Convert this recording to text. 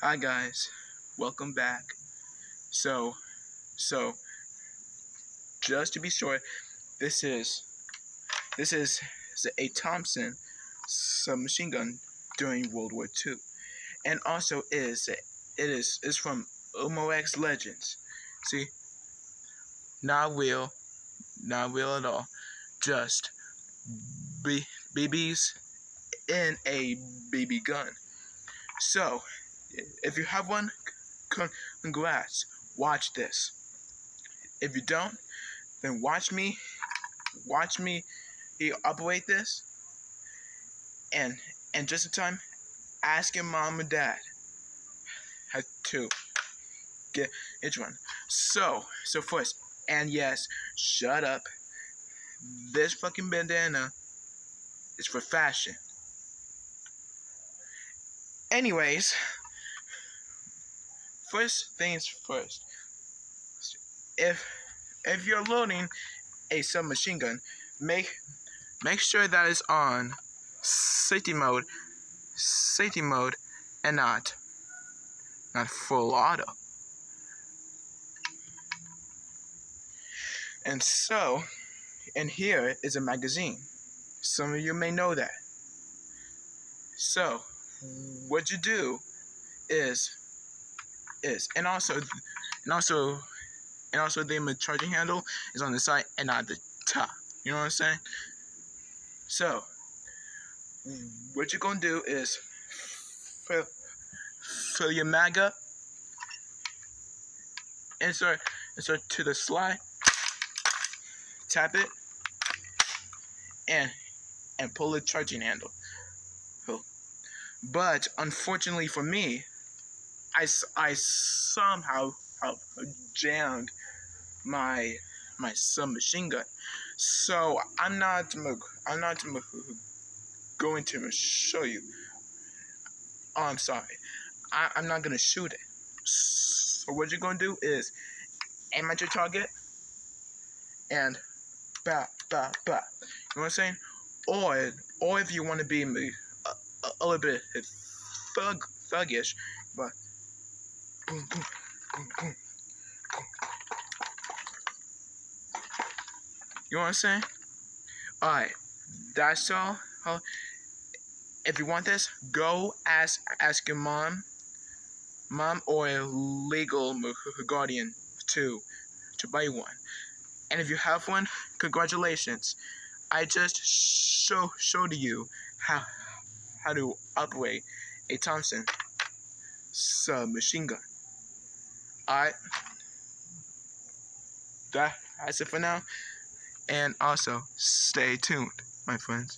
Hi guys, welcome back. So, so just to be sure, this is this is a Thompson submachine gun during World War II, and also is from OMOX Legends. See, not real, not real at all. Just BBs in a BB gun. So, if you have one, congrats. Watch this. If you don't, then watch me operate this, and just in time, ask your mom and dad how to get each one. So first, and yes, shut up. This fucking bandana is for fashion. Anyways, first things first. If you're loading a submachine gun, make sure that it's on safety mode, and not full auto. And here is a magazine. Some of you may know that. So what you do is and also the charging handle is on the side and not the top. You know what I'm saying? So what you're gonna do is fill your mag up, insert to the slide, tap it, and pull the charging handle. But unfortunately for me, I somehow jammed my submachine gun. So I'm not going to show you. Oh, I'm sorry. I'm not gonna shoot it. So what you're gonna do is aim at your target and bah bah bah. You know what I'm saying? Or if you want to be a little bit thuggish, but boom boom boom boom. You know what I'm saying? Alright, that's all. If you want this, go ask your mom or a legal guardian to buy one. And if you have one, congratulations. I just showed you how to operate a Tompson submachine gun. Alright, that's it for now. And also, stay tuned, my friends.